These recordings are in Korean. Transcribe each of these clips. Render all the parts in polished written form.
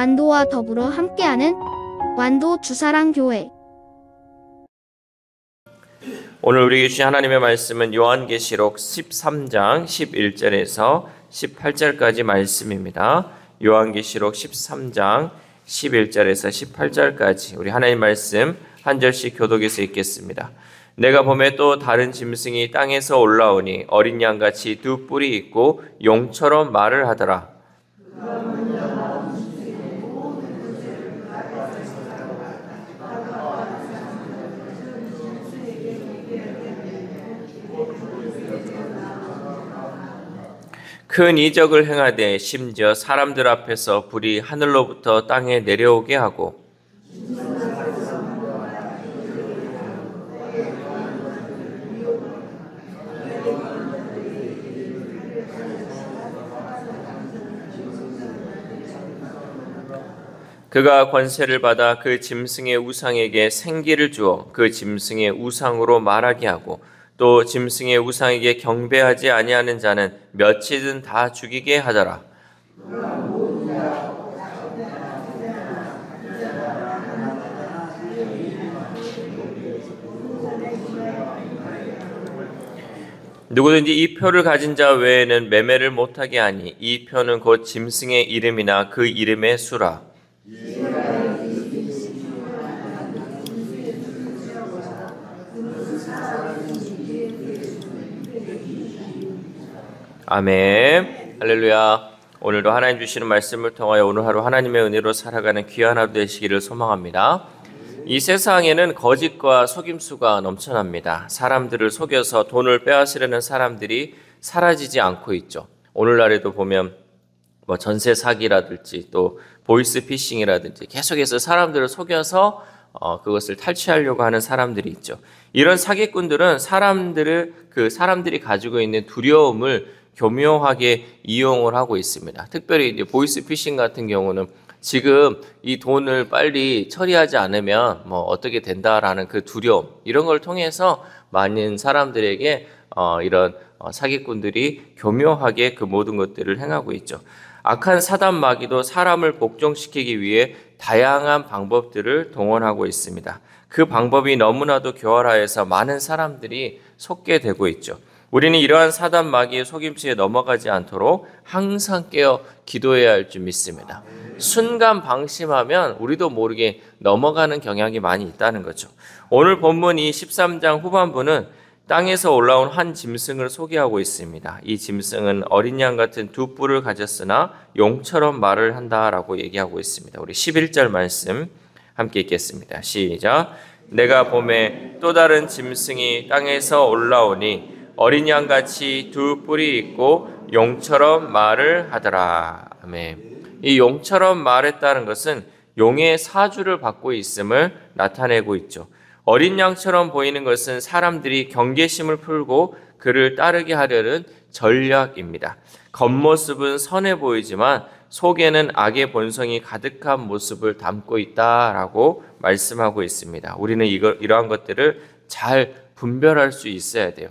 완도와 더불어 함께하는 완도 주사랑교회. 오늘 우리에게 주신 하나님의 말씀은 요한계시록 13장 11절에서 18절까지 말씀입니다. 요한계시록 13장 11절에서 18절까지 우리 하나님 말씀 한 절씩 교독해서 읽겠습니다. 내가 보매 또 다른 짐승이 땅에서 올라오니 어린 양같이 두 뿔이 있고 용처럼 말을 하더라. 큰 이적을 행하되 심지어 사람들 앞에서 불이 하늘로부터 땅에 내려오게 하고 그가 권세를 받아 그 짐승의 우상에게 생기를 주어 그 짐승의 우상으로 말하게 하고 또 짐승의 우상에게 경배하지 아니하는 자는 며칠은 다 죽이게 하더라. 누구든지 이 표를 가진 자 외에는 매매를 못하게 하니 이 표는 곧 짐승의 이름이나 그 이름의 수라. 아멘. 할렐루야. 오늘도 하나님 주시는 말씀을 통하여 오늘 하루 하나님의 은혜로 살아가는 귀한 하루 되시기를 소망합니다. 이 세상에는 거짓과 속임수가 넘쳐납니다. 사람들을 속여서 돈을 빼앗으려는 사람들이 사라지지 않고 있죠. 오늘날에도 보면 전세 사기라든지 또 보이스 피싱이라든지 계속해서 사람들을 속여서 그것을 탈취하려고 하는 사람들이 있죠. 이런 사기꾼들은 사람들이 가지고 있는 두려움을 교묘하게 이용을 하고 있습니다. 특별히 이제 보이스 피싱 같은 경우는 지금 이 돈을 빨리 처리하지 않으면 어떻게 된다라는 그 두려움, 이런 걸 통해서 많은 사람들에게 이런 사기꾼들이 교묘하게 그 모든 것들을 행하고 있죠. 악한 사단 마귀도 사람을 복종시키기 위해 다양한 방법들을 동원하고 있습니다. 그 방법이 너무나도 교활하여서 많은 사람들이 속게 되고 있죠. 우리는 이러한 사단 마귀의 속임수에 넘어가지 않도록 항상 깨어 기도해야 할 줄 믿습니다. 순간 방심하면 우리도 모르게 넘어가는 경향이 많이 있다는 거죠. 오늘 본문 이 13장 후반부는 땅에서 올라온 한 짐승을 소개하고 있습니다. 이 짐승은 어린 양 같은 두 뿔을 가졌으나 용처럼 말을 한다라고 얘기하고 있습니다. 우리 11절 말씀 함께 읽겠습니다. 시작. 내가 보매 또 다른 짐승이 땅에서 올라오니 어린 양같이 두 뿔이 있고 용처럼 말을 하더라. 아멘. 이 용처럼 말했다는 것은 용의 사주를 받고 있음을 나타내고 있죠. 어린 양처럼 보이는 것은 사람들이 경계심을 풀고 그를 따르게 하려는 전략입니다. 겉모습은 선해 보이지만 속에는 악의 본성이 가득한 모습을 담고 있다라고 말씀하고 있습니다. 우리는 이러한 것들을 잘 분별할 수 있어야 돼요.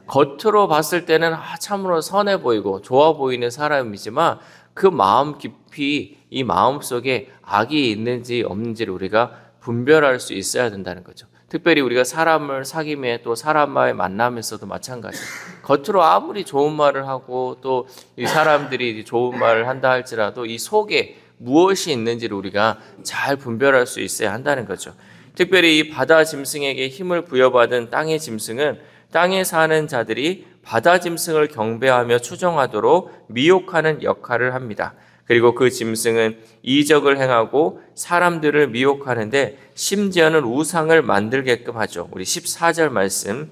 겉으로 봤을 때는 참으로 선해 보이고 좋아 보이는 사람이지만 그 마음 깊이 이 마음 속에 악이 있는지 없는지를 우리가 분별할 수 있어야 된다는 거죠. 특별히 우리가 사람을 사귐에 또 사람과의 만남에서도 마찬가지예요. 겉으로 아무리 좋은 말을 하고 또 이 사람들이 좋은 말을 한다 할지라도 이 속에 무엇이 있는지를 우리가 잘 분별할 수 있어야 한다는 거죠. 특별히 이 바다 짐승에게 힘을 부여받은 땅의 짐승은 땅에 사는 자들이 바다 짐승을 경배하며 추종하도록 미혹하는 역할을 합니다. 그리고 그 짐승은 이적을 행하고 사람들을 미혹하는데 심지어는 우상을 만들게끔 하죠. 우리 14절 말씀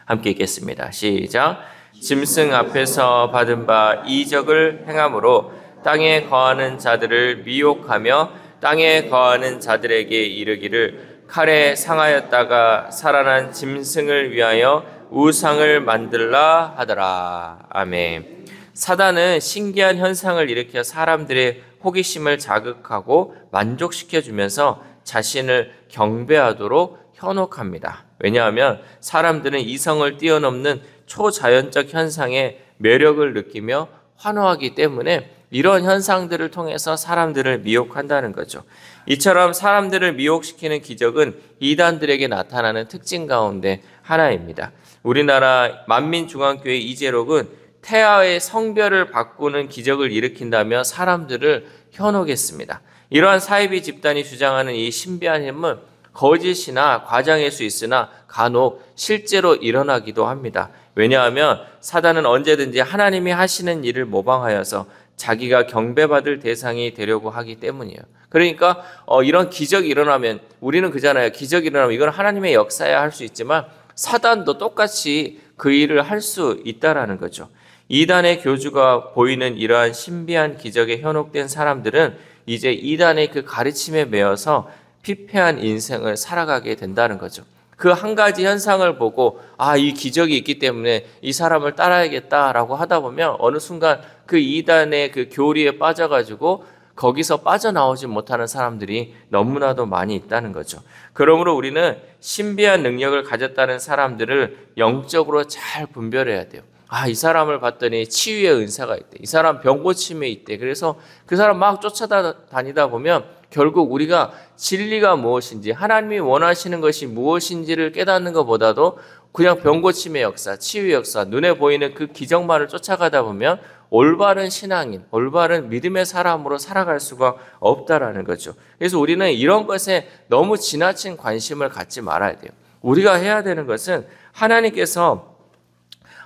함께 읽겠습니다. 시작. 짐승 앞에서 받은 바 이적을 행함으로 땅에 거하는 자들을 미혹하며 땅에 거하는 자들에게 이르기를 칼에 상하였다가 살아난 짐승을 위하여 우상을 만들라 하더라. 아멘. 사단은 신기한 현상을 일으켜 사람들의 호기심을 자극하고 만족시켜주면서 자신을 경배하도록 현혹합니다. 왜냐하면 사람들은 이성을 뛰어넘는 초자연적 현상에 매력을 느끼며 환호하기 때문에 이런 현상들을 통해서 사람들을 미혹한다는 거죠. 이처럼 사람들을 미혹시키는 기적은 이단들에게 나타나는 특징 가운데 하나입니다. 우리나라 만민중앙교회 이재록은 태아의 성별을 바꾸는 기적을 일으킨다며 사람들을 현혹했습니다. 이러한 사이비 집단이 주장하는 이 신비한 힘은 거짓이나 과장일 수 있으나 간혹 실제로 일어나기도 합니다. 왜냐하면 사단은 언제든지 하나님이 하시는 일을 모방하여서 자기가 경배받을 대상이 되려고 하기 때문이에요. 그러니까 이런 기적이 일어나면 우리는 그잖아요. 기적이 일어나면 이건 하나님의 역사야 할 수 있지만 사단도 똑같이 그 일을 할 수 있다라는 거죠. 이단의 교주가 보이는 이러한 신비한 기적에 현혹된 사람들은 이제 이단의 그 가르침에 매여서 피폐한 인생을 살아가게 된다는 거죠. 그 한 가지 현상을 보고 이 기적이 있기 때문에 이 사람을 따라야겠다라고 하다 보면 어느 순간 그 이단의 그 교리에 빠져가지고 거기서 빠져나오지 못하는 사람들이 너무나도 많이 있다는 거죠. 그러므로 우리는 신비한 능력을 가졌다는 사람들을 영적으로 잘 분별해야 돼요. 이 사람을 봤더니 치유의 은사가 있대. 이 사람 병 고침에 있대. 그래서 그 사람 막 쫓아다니다 보면 결국 우리가 진리가 무엇인지 하나님이 원하시는 것이 무엇인지를 깨닫는 것보다도 그냥 병 고침의 역사, 치유의 역사, 눈에 보이는 그 기적만을 쫓아가다 보면 올바른 신앙인, 올바른 믿음의 사람으로 살아갈 수가 없다라는 거죠. 그래서 우리는 이런 것에 너무 지나친 관심을 갖지 말아야 돼요. 우리가 해야 되는 것은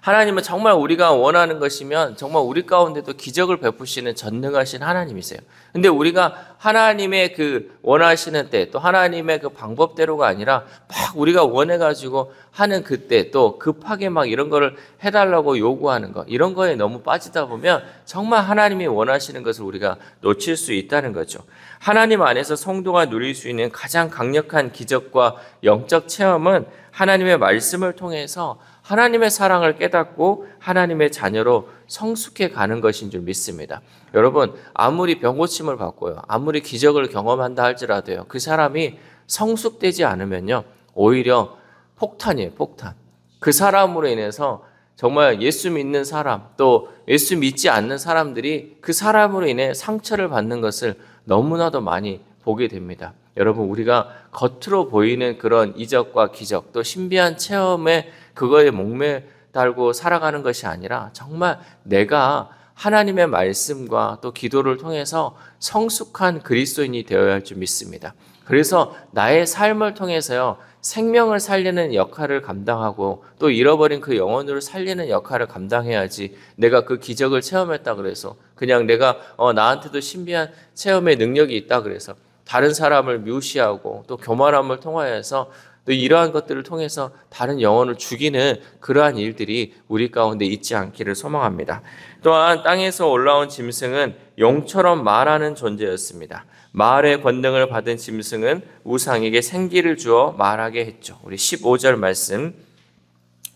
하나님은 정말 우리가 원하는 것이면 정말 우리 가운데도 기적을 베푸시는 전능하신 하나님이세요. 근데 우리가 하나님의 그 원하시는 때 또 하나님의 그 방법대로가 아니라 막 우리가 원해가지고 하는 그때 또 급하게 막 이런 거를 해달라고 요구하는 거 이런 거에 너무 빠지다 보면 정말 하나님이 원하시는 것을 우리가 놓칠 수 있다는 거죠. 하나님 안에서 성도가 누릴 수 있는 가장 강력한 기적과 영적 체험은 하나님의 말씀을 통해서 하나님의 사랑을 깨닫고 하나님의 자녀로 성숙해 가는 것인 줄 믿습니다. 여러분, 아무리 병고침을 받고요, 아무리 기적을 경험한다 할지라도요, 그 사람이 성숙되지 않으면요, 오히려 폭탄이에요, 폭탄. 그 사람으로 인해서 정말 예수 믿는 사람, 또 예수 믿지 않는 사람들이 그 사람으로 인해 상처를 받는 것을 너무나도 많이 보게 됩니다. 여러분, 우리가 겉으로 보이는 그런 이적과 기적, 또 신비한 체험에 그거에 목매달고 살아가는 것이 아니라 정말 내가 하나님의 말씀과 또 기도를 통해서 성숙한 그리스도인이 되어야 할 줄 믿습니다. 그래서 나의 삶을 통해서요, 생명을 살리는 역할을 감당하고 또 잃어버린 그 영혼을 살리는 역할을 감당해야지 내가 그 기적을 체험했다 그래서 그냥 내가 나한테도 신비한 체험의 능력이 있다 그래서 다른 사람을 묘시하고 또 교만함을 통하여서 또 이러한 것들을 통해서 다른 영혼을 죽이는 그러한 일들이 우리 가운데 있지 않기를 소망합니다. 또한 땅에서 올라온 짐승은 용처럼 말하는 존재였습니다. 말의 권능을 받은 짐승은 우상에게 생기를 주어 말하게 했죠. 우리 15절 말씀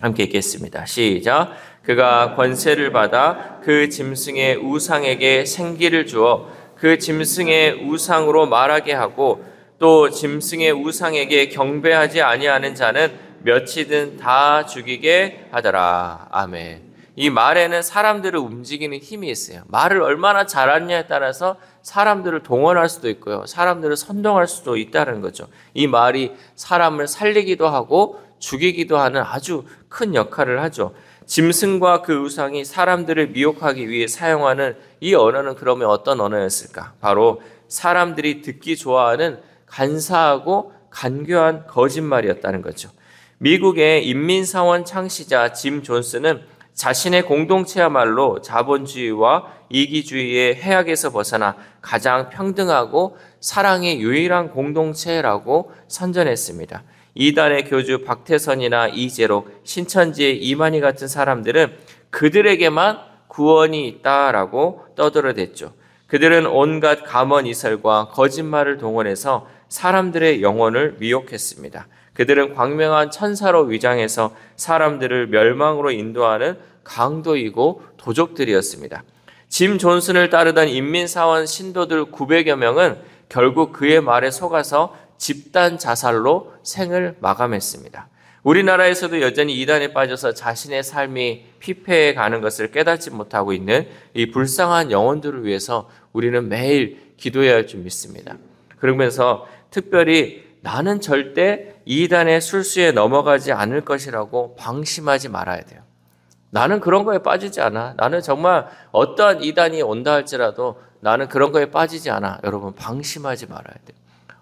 함께 읽겠습니다. 시작. 그가 권세를 받아 그 짐승의 우상에게 생기를 주어 그 짐승의 우상으로 말하게 하고 또 짐승의 우상에게 경배하지 아니하는 자는 몇이든 다 죽이게 하더라. 아멘. 이 말에는 사람들을 움직이는 힘이 있어요. 말을 얼마나 잘하느냐에 따라서 사람들을 동원할 수도 있고요. 사람들을 선동할 수도 있다는 거죠. 이 말이 사람을 살리기도 하고 죽이기도 하는 아주 큰 역할을 하죠. 짐승과 그 우상이 사람들을 미혹하기 위해 사용하는 이 언어는 그러면 어떤 언어였을까? 바로 사람들이 듣기 좋아하는 간사하고 간교한 거짓말이었다는 거죠. 미국의 인민사원 창시자 짐 존스는 자신의 공동체야말로 자본주의와 이기주의의 해악에서 벗어나 가장 평등하고 사랑의 유일한 공동체라고 선전했습니다. 이단의 교주 박태선이나 이재록, 신천지의 이만희 같은 사람들은 그들에게만 구원이 있다라고 떠들어댔죠. 그들은 온갖 감언이설과 거짓말을 동원해서 사람들의 영혼을 미혹했습니다. 그들은 광명한 천사로 위장해서 사람들을 멸망으로 인도하는 강도이고 도적들이었습니다. 짐 존슨을 따르던 인민사원 신도들 900여 명은 결국 그의 말에 속아서 집단 자살로 생을 마감했습니다. 우리나라에서도 여전히 이단에 빠져서 자신의 삶이 피폐해 가는 것을 깨닫지 못하고 있는 이 불쌍한 영혼들을 위해서 우리는 매일 기도해야 할 줄 믿습니다. 그러면서 특별히 나는 절대 이단의 술수에 넘어가지 않을 것이라고 방심하지 말아야 돼요. 나는 그런 거에 빠지지 않아. 나는 정말 어떠한 이단이 온다 할지라도 나는 그런 거에 빠지지 않아. 여러분, 방심하지 말아야 돼요.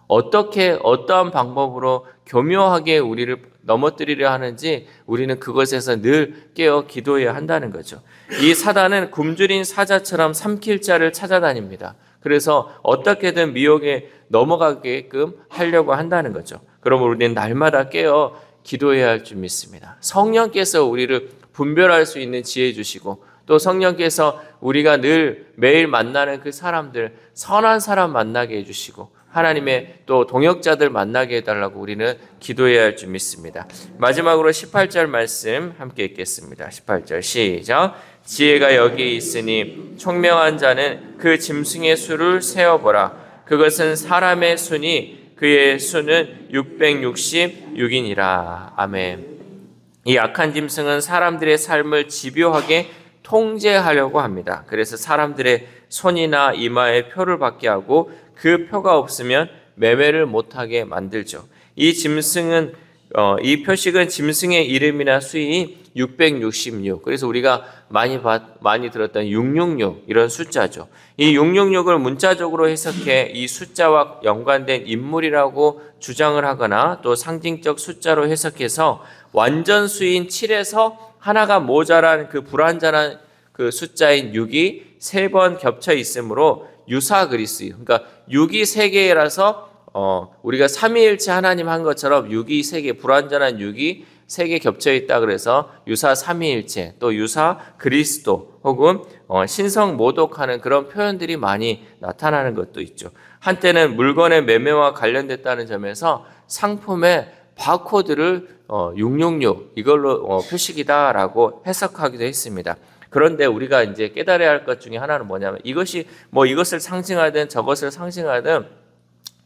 어떠한 방법으로 교묘하게 우리를 넘어뜨리려 하는지 우리는 그것에서 늘 깨어 기도해야 한다는 거죠. 이 사단은 굶주린 사자처럼 삼킬 자를 찾아다닙니다. 그래서 어떻게든 미혹에 넘어가게끔 하려고 한다는 거죠. 그러면 우리는 날마다 깨어 기도해야 할 줄 믿습니다. 성령께서 우리를 분별할 수 있는 지혜 주시고, 또 성령께서 우리가 늘 매일 만나는 그 사람들, 선한 사람 만나게 해주시고, 하나님의 또 동역자들 만나게 해달라고 우리는 기도해야 할 줄 믿습니다. 마지막으로 18절 말씀 함께 읽겠습니다. 18절 시작. 지혜가 여기 있으니 총명한 자는 그 짐승의 수를 세어보라. 그것은 사람의 수니 그의 수는 666이니라. 아멘. 이 악한 짐승은 사람들의 삶을 집요하게 통제하려고 합니다. 그래서 사람들의 손이나 이마에 표를 받게 하고 그 표가 없으면 매매를 못하게 만들죠. 이 짐승은 이 표식은 짐승의 이름이나 수이 666. 그래서 우리가 많이 들었던 666 이런 숫자죠. 이 666을 문자적으로 해석해 이 숫자와 연관된 인물이라고 주장을 하거나 또 상징적 숫자로 해석해서 완전 수인 7에서 하나가 모자란 그 불완전한 그 숫자인 6이 3번 겹쳐 있으므로 유사 그리스도. 그러니까 6이 3개라서 우리가 삼위일체 하나님 한 것처럼 6이 3개, 불완전한 6이 3개 겹쳐 있다 그래서 유사 삼위일체, 또 유사 그리스도 혹은 신성 모독하는 그런 표현들이 많이 나타나는 것도 있죠. 한때는 물건의 매매와 관련됐다는 점에서 상품의 바코드를 666 이걸로 표식이다라고 해석하기도 했습니다. 그런데 우리가 이제 깨달아야 할 것 중에 하나는 뭐냐면 이것이 이것을 상징하든 저것을 상징하든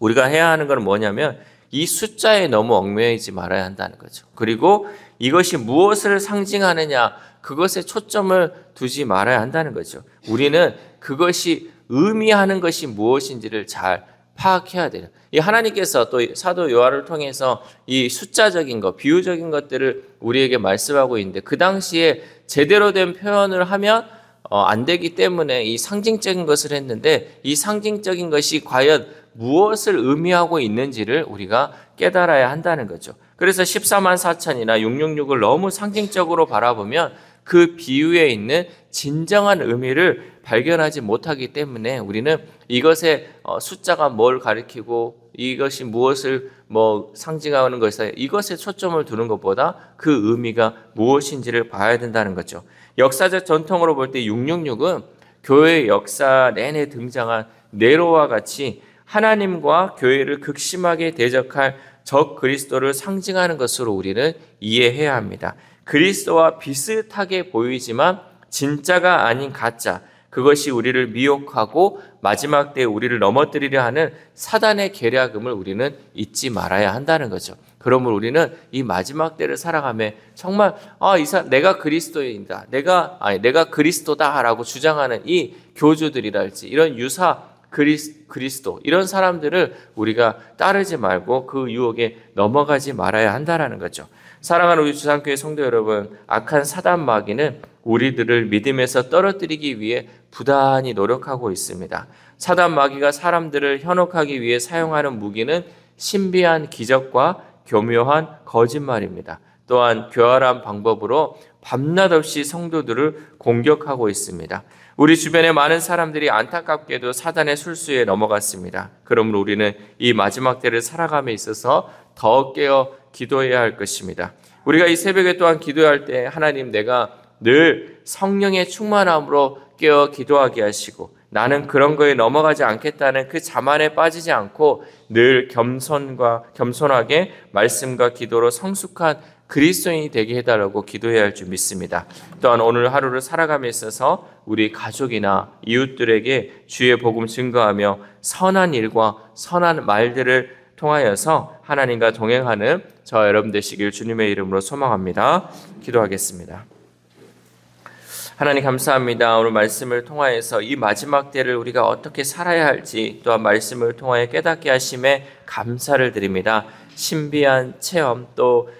우리가 해야 하는 건 뭐냐면 이 숫자에 너무 얽매이지 말아야 한다는 거죠. 그리고 이것이 무엇을 상징하느냐 그것에 초점을 두지 말아야 한다는 거죠. 우리는 그것이 의미하는 것이 무엇인지를 잘 파악해야 돼요. 이 하나님께서 또 사도 요한을 통해서 이 숫자적인 것, 비유적인 것들을 우리에게 말씀하고 있는데 그 당시에 제대로 된 표현을 하면 안 되기 때문에 이 상징적인 것을 했는데 이 상징적인 것이 과연 무엇을 의미하고 있는지를 우리가 깨달아야 한다는 거죠. 그래서 14만 4천이나 666을 너무 상징적으로 바라보면 그 비유에 있는 진정한 의미를 발견하지 못하기 때문에 우리는 이것의 숫자가 뭘 가리키고 이것이 무엇을 상징하는 것에 이것에 초점을 두는 것보다 그 의미가 무엇인지를 봐야 된다는 거죠. 역사적 전통으로 볼 때 666은 교회의 역사 내내 등장한 네로와 같이 하나님과 교회를 극심하게 대적할 적 그리스도를 상징하는 것으로 우리는 이해해야 합니다. 그리스도와 비슷하게 보이지만 진짜가 아닌 가짜, 그것이 우리를 미혹하고 마지막 때에 우리를 넘어뜨리려 하는 사단의 계략음을 우리는 잊지 말아야 한다는 거죠. 그러므로 우리는 이 마지막 때를 살아가며 정말 내가 그리스도인이다, 내가 그리스도다라고 주장하는 이 교주들이랄지 이런 유사 그리스도 이런 사람들을 우리가 따르지 말고 그 유혹에 넘어가지 말아야 한다는 거죠. 사랑하는 우리 주상교회 성도 여러분, 악한 사단 마귀는 우리들을 믿음에서 떨어뜨리기 위해 부단히 노력하고 있습니다. 사단 마귀가 사람들을 현혹하기 위해 사용하는 무기는 신비한 기적과 교묘한 거짓말입니다. 또한 교활한 방법으로 밤낮 없이 성도들을 공격하고 있습니다. 우리 주변의 많은 사람들이 안타깝게도 사단의 술수에 넘어갔습니다. 그러므로 우리는 이 마지막 때를 살아감에 있어서 더 깨어 기도해야 할 것입니다. 우리가 이 새벽에 또한 기도할 때 하나님, 내가 늘 성령의 충만함으로 깨어 기도하게 하시고 나는 그런 거에 넘어가지 않겠다는 그 자만에 빠지지 않고 늘 겸손하게 말씀과 기도로 성숙한 그리스도인이 되게 해달라고 기도해야 할 줄 믿습니다. 또한 오늘 하루를 살아감에 있어서 우리 가족이나 이웃들에게 주의 복음 증거하며 선한 일과 선한 말들을 통하여서 하나님과 동행하는 저와 여러분 되시길 주님의 이름으로 소망합니다. 기도하겠습니다. 하나님 감사합니다. 오늘 말씀을 통하여서 이 마지막 때를 우리가 어떻게 살아야 할지 또한 말씀을 통하여 깨닫게 하심에 감사를 드립니다. 신비한 체험 또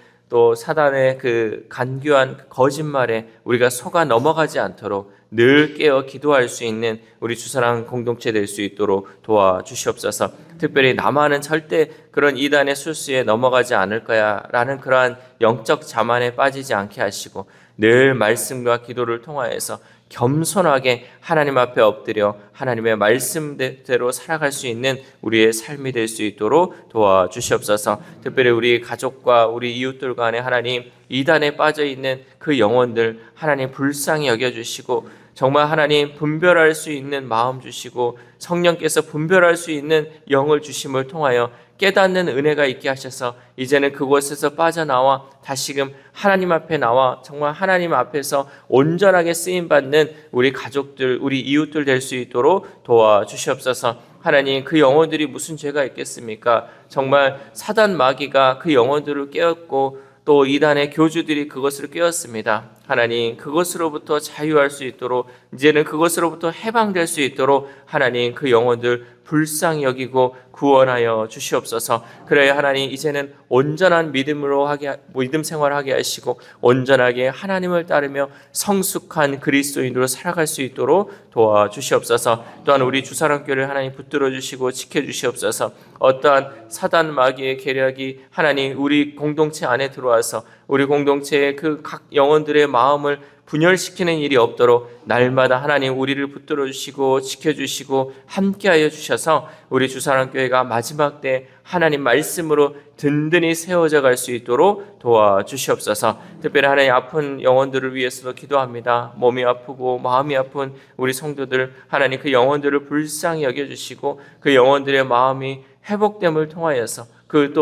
사단의 그 간교한 거짓말에 우리가 속아 넘어가지 않도록 늘 깨어 기도할 수 있는 우리 주사랑 공동체 될 수 있도록 도와주시옵소서. 특별히 나만은 절대 그런 이단의 술수에 넘어가지 않을 거야 라는 그러한 영적 자만에 빠지지 않게 하시고 늘 말씀과 기도를 통하여서 겸손하게 하나님 앞에 엎드려 하나님의 말씀대로 살아갈 수 있는 우리의 삶이 될 수 있도록 도와주시옵소서. 특별히 우리 가족과 우리 이웃들 간에 하나님 이단에 빠져있는 그 영혼들 하나님 불쌍히 여겨주시고 정말 하나님 분별할 수 있는 마음 주시고 성령께서 분별할 수 있는 영을 주심을 통하여 깨닫는 은혜가 있게 하셔서 이제는 그곳에서 빠져나와 다시금 하나님 앞에 나와 정말 하나님 앞에서 온전하게 쓰임받는 우리 가족들, 우리 이웃들 될 수 있도록 도와주시옵소서. 하나님 그 영혼들이 무슨 죄가 있겠습니까? 정말 사단 마귀가 그 영혼들을 깨웠고 또 이단의 교주들이 그것을 깨웠습니다. 하나님 그것으로부터 자유할 수 있도록 이제는 그것으로부터 해방될 수 있도록 하나님 그 영혼들 불쌍히 여기고 구원하여 주시옵소서. 그래야 하나님 이제는 온전한 믿음 생활하게 하시고 온전하게 하나님을 따르며 성숙한 그리스도인으로 살아갈 수 있도록 도와주시옵소서. 또한 우리 주사랑교회를 하나님 붙들어 주시고 지켜주시옵소서. 어떠한 사단 마귀의 계략이 하나님 우리 공동체 안에 들어와서 우리 공동체의 그 각 영혼들의 마음을 분열시키는 일이 없도록 날마다 하나님 우리를 붙들어 주시고 지켜주시고 함께하여 주셔서 우리 주사랑교회가 마지막 때 하나님 말씀으로 든든히 세워져 갈 수 있도록 도와주시옵소서. 특별히 하나님 아픈 영혼들을 위해서도 기도합니다. 몸이 아프고 마음이 아픈 우리 성도들 하나님 그 영혼들을 불쌍히 여겨주시고 그 영혼들의 마음이 회복됨을 통하여서 그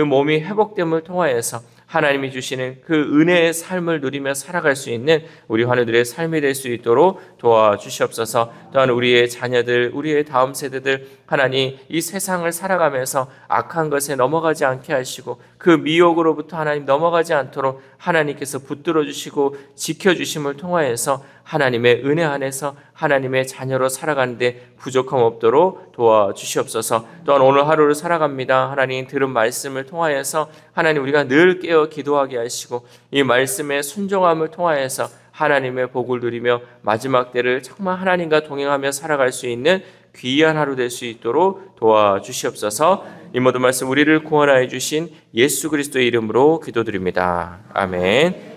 몸이 회복됨을 통하여서 하나님이 주시는 그 은혜의 삶을 누리며 살아갈 수 있는 우리 환우들의 삶이 될 수 있도록 도와주시옵소서. 또한 우리의 자녀들, 우리의 다음 세대들 하나님 이 세상을 살아가면서 악한 것에 넘어가지 않게 하시고 그 미혹으로부터 하나님 넘어가지 않도록 하나님께서 붙들어 주시고 지켜주심을 통하여서 하나님의 은혜 안에서 하나님의 자녀로 살아가는데 부족함 없도록 도와주시옵소서. 또한 오늘 하루를 살아갑니다. 하나님 들은 말씀을 통하여서 하나님 우리가 늘 깨어 기도하게 하시고 이 말씀의 순종함을 통하여서 하나님의 복을 누리며 마지막 때를 정말 하나님과 동행하며 살아갈 수 있는 귀한 하루 될 수 있도록 도와주시옵소서. 이 모든 말씀 우리를 구원하여 주신 예수 그리스도의 이름으로 기도드립니다. 아멘.